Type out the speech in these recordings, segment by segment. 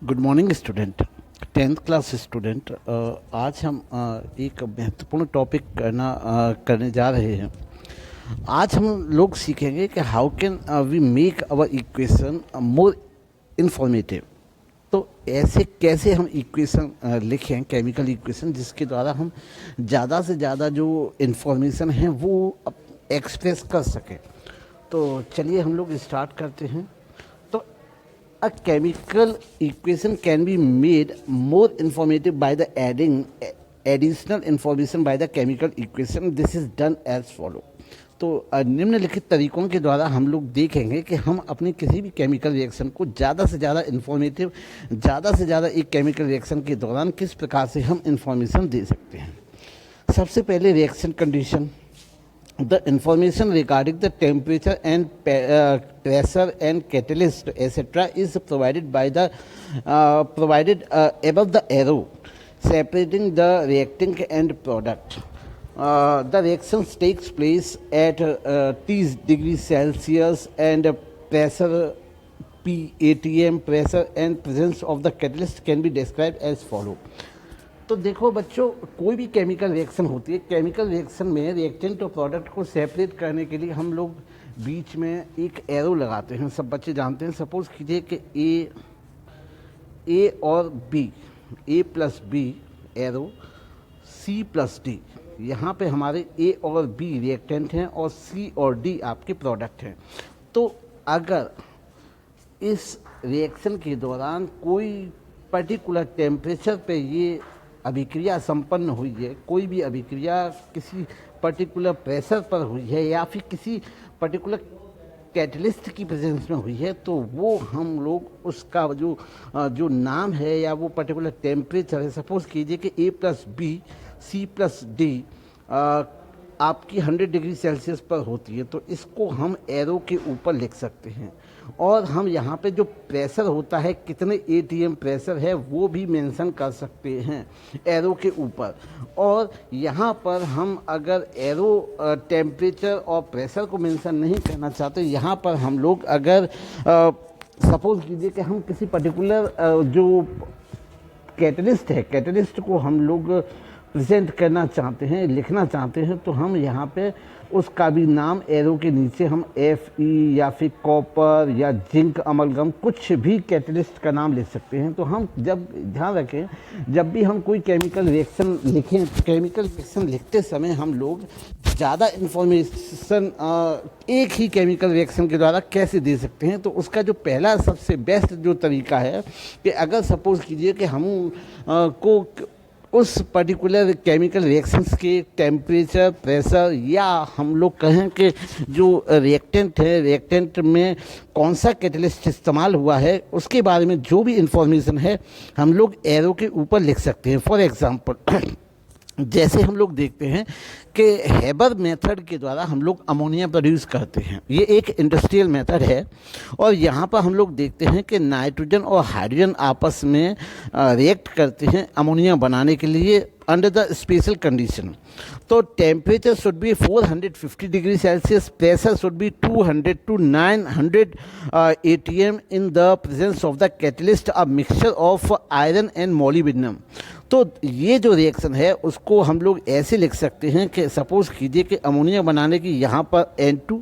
Good morning student, tenth class student. आज हम एक महत्वपूर्ण टॉपिक करने जा रहे हैं। आज हम लोग सीखेंगे कि how can we make our equation more informative. तो ऐसे कैसे हम इक्वेशन लिखें, केमिकल इक्वेशन, जिसके द्वारा हम ज़्यादा से ज़्यादा जो इन्फॉर्मेशन है वो एक्सप्रेस कर सकें। तो चलिए हम लोग स्टार्ट करते हैं। तो a chemical equation can be made more informative by the adding additional information by the chemical equation. This is done as follow. तो निम्नलिखित तरीकों के द्वारा हम लोग देखेंगे कि हम अपनी किसी भी केमिकल रिएक्शन को ज़्यादा से ज़्यादा इन्फॉर्मेटिव, ज़्यादा से ज़्यादा एक केमिकल रिएक्शन के दौरान किस प्रकार से हम इंफॉर्मेशन दे सकते हैं। सबसे पहले reaction condition. The information regarding the temperature and pressure and catalyst etc. is provided by the above the arrow separating the reactant and product. The reactions takes place at T degrees Celsius and pressure P atm pressure and presence of the catalyst can be described as follow. तो देखो बच्चों, कोई भी chemical reaction होती है, chemical reaction में reactant और product को सेपरेट करने के लिए हम लोग बीच में एक एरो लगाते हैं। सब बच्चे जानते हैं। सपोज कीजिए कि ए और B, A plus B arrow, C plus D, यहाँ पे हमारे ए और बी रिएक्टेंट हैं और सी और डी आपके प्रोडक्ट हैं। तो अगर इस रिएक्शन के दौरान कोई पर्टिकुलर टेम्परेचर पे ये अभिक्रिया संपन्न हुई है, कोई भी अभिक्रिया किसी पर्टिकुलर प्रेशर पर हुई है या फिर किसी पर्टिकुलर कैटलिस्ट की प्रेजेंस में हुई है, तो वो हम लोग उसका जो नाम है या वो पर्टिकुलर टेम्परेचर है, सपोज कीजिए कि A plus B C plus D आपकी 100 डिग्री सेल्सियस पर होती है, तो इसको हम एरो के ऊपर लिख सकते हैं। और हम यहाँ पे जो प्रेशर होता है, कितने एटीएम प्रेशर है, वो भी मेंशन कर सकते हैं एरो के ऊपर। और यहाँ पर हम अगर एरो टेम्परेचर और प्रेशर को मेंशन नहीं करना चाहते, यहाँ पर हम लोग अगर सपोज कीजिए कि हम किसी पर्टिकुलर जो कैटलिस्ट है, कैटलिस्ट को हम लोग प्रेजेंट करना चाहते हैं, लिखना चाहते हैं, तो हम यहाँ पे उसका भी नाम एरो के नीचे हम Fe या फिर कॉपर या जिंक अमलगम, कुछ भी कैटलिस्ट का नाम लिख सकते हैं। तो हम जब ध्यान रखें, जब भी हम कोई केमिकल रिएक्शन लिखें, केमिकल रिएक्शन लिखते समय हम लोग ज़्यादा इन्फॉर्मेशन एक ही केमिकल रिएक्शन के द्वारा कैसे दे सकते हैं। तो उसका जो पहला सबसे बेस्ट जो तरीका है कि अगर सपोज़ कीजिए कि हम को उस पर्टिकुलर केमिकल रिएक्शंस के टेम्परेचर, प्रेशर, या हम लोग कहें कि जो रिएक्टेंट है, रिएक्टेंट में कौन सा कैटलिस्ट इस्तेमाल हुआ है, उसके बारे में जो भी इंफॉर्मेशन है हम लोग एरो के ऊपर लिख सकते हैं। फॉर एग्जांपल जैसे हम लोग देखते हैं कि हेबर मेथड के द्वारा हम लोग अमोनिया प्रोड्यूस करते हैं। ये एक इंडस्ट्रियल मेथड है और यहाँ पर हम लोग देखते हैं कि नाइट्रोजन और हाइड्रोजन आपस में रिएक्ट करते हैं अमोनिया बनाने के लिए अंडर द स्पेशल कंडीशन। तो temperature should be 450 degree Celsius, pressure should be 200 to 900 atm in the presence of the catalyst a mixture of iron and molybdenum. तो ये जो रिएक्शन है उसको हम लोग ऐसे लिख सकते हैं कि सपोज कीजिए कि अमोनिया बनाने की यहाँ पर N2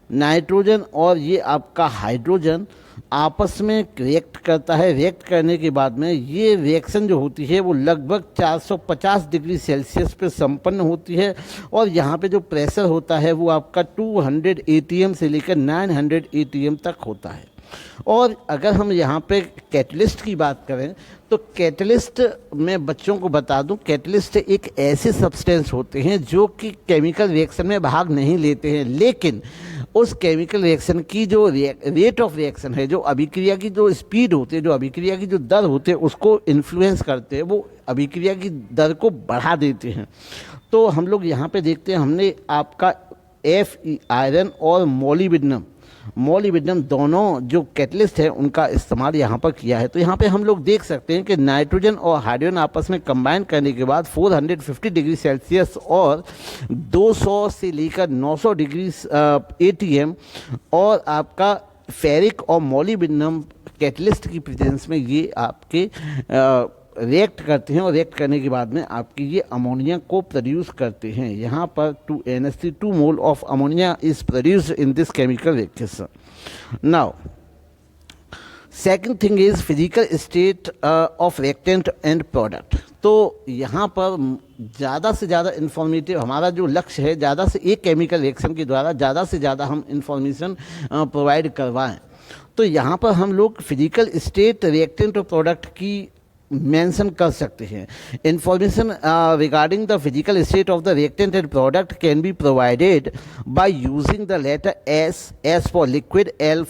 नाइट्रोजन और ये आपका हाइड्रोजन आपस में रिएक्ट करता है। रिएक्ट करने के बाद में ये रिएक्शन जो होती है वो लगभग 450 डिग्री सेल्सियस पे संपन्न होती है और यहाँ पे जो प्रेशर होता है वो आपका 200 atm से लेकर 900 atm तक होता है। और अगर हम यहाँ पे कैटलिस्ट की बात करें तो कैटलिस्ट में बच्चों को बता दूं, कैटलिस्ट एक ऐसे सब्सटेंस होते हैं जो कि केमिकल रिएक्शन में भाग नहीं लेते हैं, लेकिन उस केमिकल रिएक्शन की जो रेट ऑफ रिएक्शन है, जो अभिक्रिया की जो स्पीड होती है, जो अभिक्रिया की जो दर होती है, उसको इन्फ्लुएंस करते हैं, वो अभिक्रिया की दर को बढ़ा देते हैं। तो हम लोग यहाँ पे देखते हैं, हमने आपका Fe आयरन और मोलिब्डेनम दोनों जो कैटलिस्ट है उनका इस्तेमाल यहाँ पर किया है। तो यहाँ पे हम लोग देख सकते हैं कि नाइट्रोजन और हाइड्रोजन आपस में कंबाइन करने के बाद 450 डिग्री सेल्सियस और 200 से लेकर 900 डिग्री एटीएम और आपका फेरिक और मोलिब्डेनम कैटलिस्ट की प्रेजेंस में ये आपके रिएक्ट करते हैं और रिएक्ट करने के बाद में आपकी ये अमोनिया को प्रोड्यूस करते हैं। यहाँ पर 2NH3 2 mole of ammonia is produced in this chemical reaction. Now second thing is physical state of reactant and product. तो यहाँ पर ज़्यादा से ज़्यादा इंफॉर्मेटिव हमारा जो लक्ष्य है, ज़्यादा से एक केमिकल रिएक्शन के द्वारा ज़्यादा से ज़्यादा हम इंफॉर्मेशन प्रोवाइड करवाएं। तो यहाँ पर हम लोग फिजिकल स्टेट रिएक्टेंट और प्रोडक्ट की मेंशन कर सकते हैं। Information regarding the physical state of the reactant and product can be provided by using the letter S for liquid, S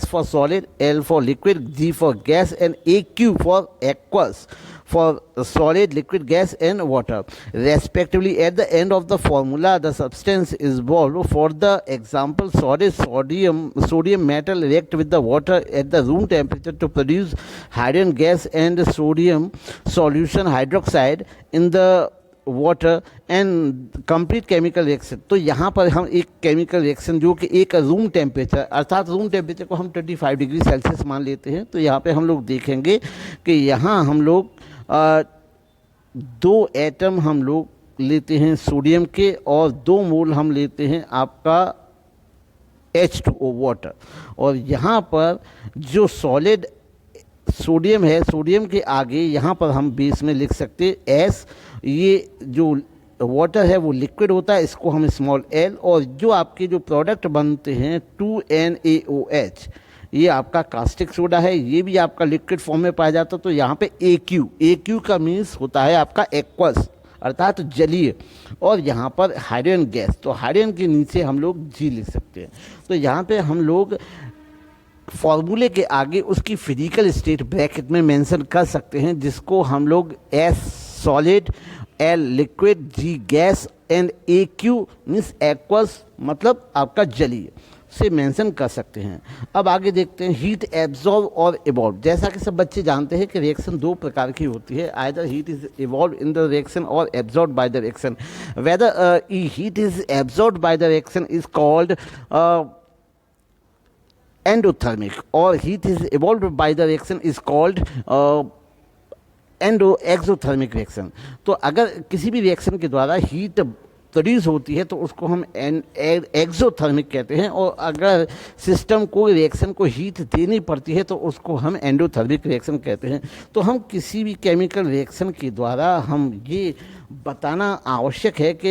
for solid, L for liquid, G for gas and AQ for aqueous for solid, liquid, gas and water respectively. At the end of the formula the substance is involved. For the example, sodium metal react with the water at the room temperature to produce hydrogen gas and sodium solution hydroxide in the water and complete chemical reaction. तो यहाँ पर हम एक chemical reaction जो कि एक room temperature, अर्थात room temperature को हम 25 डिग्री सेल्सियस मान लेते हैं। तो यहाँ पे हम लोग देखेंगे कि यहाँ हम लोग 2 एटम हम लोग लेते हैं सोडियम के और 2 मोल हम लेते हैं आपका H2O वाटर। और यहाँ पर जो सॉलिड सोडियम है, सोडियम के आगे यहाँ पर हम बेस में लिख सकते S। ये जो वाटर है वो लिक्विड होता है, इसको हम स्मॉल l। और जो आपके जो प्रोडक्ट बनते हैं 2NaOH, ये आपका कास्टिक सोडा है, ये भी आपका लिक्विड फॉर्म में पाया जाता है। तो यहाँ पे AQ का मीन्स होता है आपका एक्वस अर्थात जलीय, और यहाँ पर हाइड्रोजन गैस, तो हाइड्रोजन के नीचे हम लोग G लिख सकते हैं। तो यहाँ पे हम लोग फॉर्मूले के आगे उसकी फिजिकल स्टेट ब्रैकेट में मेंशन कर सकते हैं, जिसको हम लोग S solid, L liquid, G gas and AQ means aqueous मतलब आपका जलीय से मेंशन कर सकते हैं। अब आगे देखते हैं हीट एब्जॉर्ब और इवॉल्व। जैसा कि सब बच्चे जानते हैं कि रिएक्शन 2 प्रकार की होती है, either heat is evolve in the reaction और absorb by the reaction. Whether heat is absorb by the reaction is called endothermic or heat is evolved by the reaction is called exothermic reaction। तो अगर किसी भी reaction के द्वारा heat produce होती है तो उसको हम एक्सोथर्मिक कहते हैं, और अगर सिस्टम को रिएक्शन को हीट देनी पड़ती है तो उसको हम एंडोथर्मिक रिएक्शन कहते हैं। तो हम किसी भी केमिकल रिएक्शन के द्वारा हम ये बताना आवश्यक है कि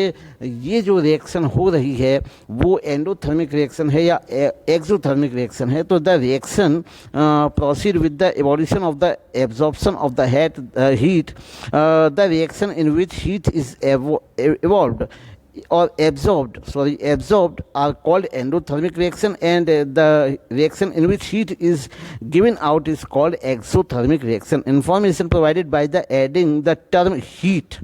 ये जो रिएक्शन हो रही है वो एंडोथर्मिक रिएक्शन है या एक्सोथर्मिक रिएक्शन है। तो the reaction proceed with the evolution of the absorption of the heat, the reaction in which heat is evolved or absorbed are called endothermic reaction, and the reaction in which heat is given out is called exothermic reaction। Information provided by the adding the term heat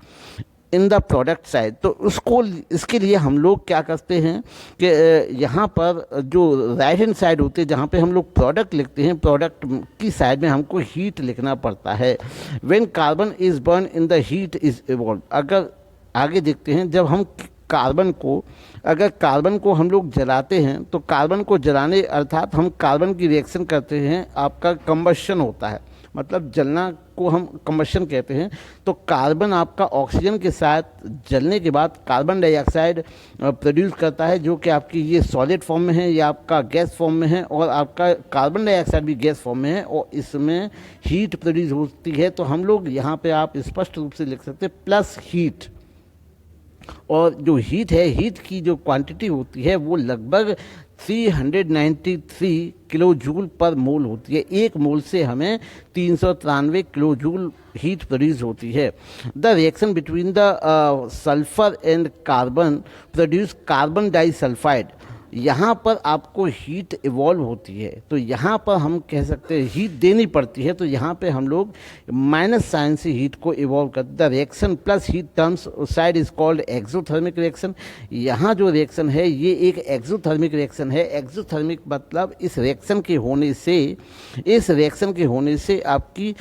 in the product side. तो उसको इसके लिए हम लोग क्या करते हैं कि यहाँ पर जो राइट हैंड साइड होती है जहाँ पे हम लोग प्रोडक्ट लिखते हैं, प्रोडक्ट की साइड में हमको हीट लिखना पड़ता है। When carbon is burn in the heat is evolve. अगर आगे देखते हैं, जब हम अगर कार्बन को हम लोग जलाते हैं तो कार्बन को जलाने अर्थात हम कार्बन की रिएक्शन करते हैं, आपका कंबशन होता है, मतलब जलना को हम कंबशन कहते हैं। तो कार्बन आपका ऑक्सीजन के साथ जलने के बाद कार्बन डाइऑक्साइड प्रोड्यूस करता है, जो कि आपकी ये सॉलिड फॉर्म में है या आपका गैस फॉर्म में है, और आपका कार्बन डाइऑक्साइड भी गैस फॉर्म में है, और इसमें हीट प्रोड्यूस होती है। तो हम लोग यहाँ पे आप स्पष्ट रूप से लिख सकते हैं प्लस हीट। और जो हीट है, हीट की जो क्वांटिटी होती है वो लगभग 393 किलो जूल पर मोल होती है। एक मोल से हमें 393 किलो जूल हीट प्रोड्यूस होती है। The reaction between the sulphur and carbon produce carbon disulphide. यहाँ पर आपको हीट इवॉल्व होती है, तो यहाँ पर हम कह सकते हैं हीट देनी पड़ती है, तो यहाँ पे हम लोग माइनस साइन से हीट को इवॉल्व करते। The reaction plus heat terms side is called exothermic reaction. यहाँ जो रिएक्शन है ये एक एक्सोथर्मिक रिएक्शन है। एक्सोथर्मिक मतलब इस रिएक्शन के होने से आपकी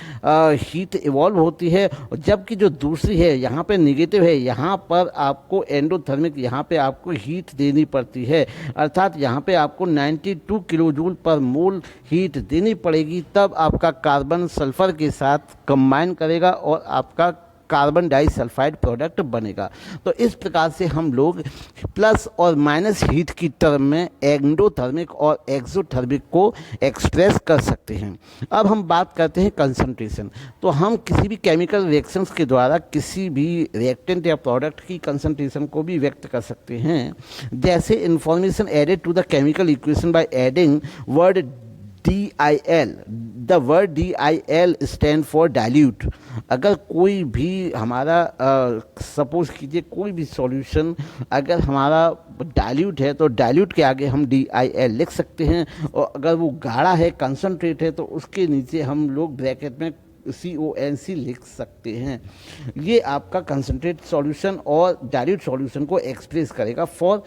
हीट इवॉल्व होती है, जबकि जो दूसरी है यहाँ पे निगेटिव है, यहाँ पर आपको एंडोथर्मिक, यहाँ पे आपको हीट देनी पड़ती है। अर्थात यहाँ पे आपको 92 किलो जूल पर मोल हीट देनी पड़ेगी, तब आपका कार्बन सल्फर के साथ कंबाइन करेगा और आपका कार्बन डाइसल्फाइड प्रोडक्ट बनेगा। तो इस प्रकार से हम लोग प्लस और माइनस हीट की टर्म में एंडोथर्मिक और एक्सोथर्मिक को एक्सप्रेस कर सकते हैं। अब हम बात करते हैं कंसंट्रेशन। तो हम किसी भी केमिकल रिएक्शंस के द्वारा किसी भी रिएक्टेंट या प्रोडक्ट की कंसंट्रेशन को भी व्यक्त कर सकते हैं। जैसे information added to the chemical equation by adding word DIL। The word DIL stand for dilute. अगर कोई भी हमारा सपोज कीजिए कोई भी सॉल्यूशन अगर हमारा डाइल्यूट है तो डाइल्यूट के आगे हम DIL लिख सकते हैं, और अगर वो गाढ़ा है कंसंट्रेट है तो उसके नीचे हम लोग ब्रैकेट में CONC लिख सकते हैं। ये आपका कंसंट्रेट सॉल्यूशन और डाइल्यूट सॉल्यूशन को एक्सप्रेस करेगा। फॉर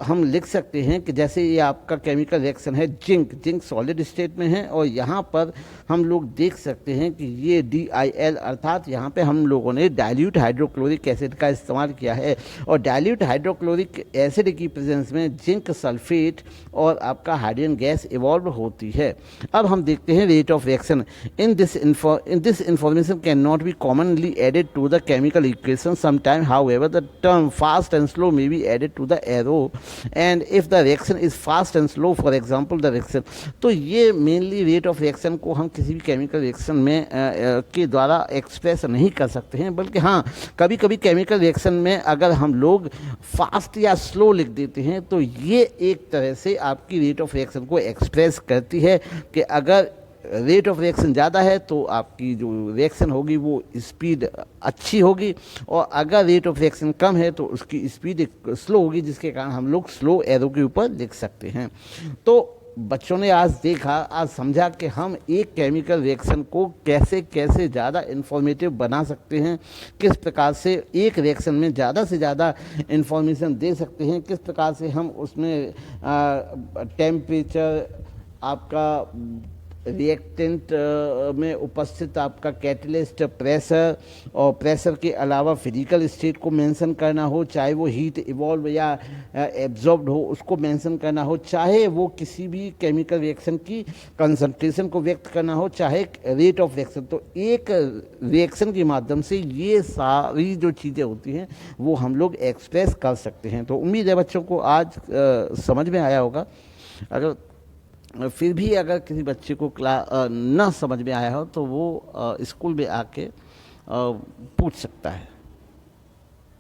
हम लिख सकते हैं कि जैसे ये आपका केमिकल रिएक्शन है जिंक सॉलिड स्टेट में है, और यहाँ पर हम लोग देख सकते हैं कि ये DIL अर्थात यहाँ पे हम लोगों ने डाइल्यूट हाइड्रोक्लोरिक एसिड का इस्तेमाल किया है, और डाइल्यूट हाइड्रोक्लोरिक एसिड की प्रेजेंस में जिंक सल्फेट और आपका हाइड्रोजन गैस इवॉल्व होती है। अब हम देखते हैं rate of reaction. In this information cannot be commonly added to the chemical equation. Sometimes, however, the term fast and slow may be added to the arrow. And if the reaction is fast and slow, for example, the reaction, तो ये mainly rate of reaction को हम किसी भी chemical reaction में के द्वारा express नहीं कर सकते हैं, बल्कि हाँ कभी कभी केमिकल रिएक्शन में अगर हम लोग फास्ट या स्लो लिख देते हैं तो ये एक तरह से आपकी रेट ऑफ रिएक्शन को एक्सप्रेस करती है कि अगर रेट ऑफ रिएक्शन ज़्यादा है तो आपकी जो रिएक्शन होगी वो स्पीड अच्छी होगी, और अगर रेट ऑफ रिएक्शन कम है तो उसकी स्पीड स्लो होगी, जिसके कारण हम लोग स्लो एरो के ऊपर लिख सकते हैं। तो बच्चों ने आज समझा कि हम एक केमिकल रिएक्शन को कैसे कैसे ज़्यादा इन्फॉर्मेटिव बना सकते हैं, किस प्रकार से एक रिएक्शन में ज़्यादा से ज़्यादा इन्फॉर्मेशन दे सकते हैं, किस प्रकार से हम उसमें टेम्परेचर, आपका रिएक्टेंट में उपस्थित आपका कैटलिस्ट, प्रेशर, और प्रेशर के अलावा फिजिकल स्टेट को मेंशन करना हो, चाहे वो हीट इवॉल्व या एब्जॉर्ब्ड हो उसको मेंशन करना हो, चाहे वो किसी भी केमिकल रिएक्शन की कंसंट्रेशन को व्यक्त करना हो, चाहे रेट ऑफ रिएक्शन। तो एक रिएक्शन के माध्यम से ये सारी जो चीज़ें होती हैं वो हम लोग एक्सप्रेस कर सकते हैं। तो उम्मीद है बच्चों को आज समझ में आया होगा। अगर फिर भी अगर किसी बच्चे को ना समझ में आया हो तो वो स्कूल में आके पूछ सकता है।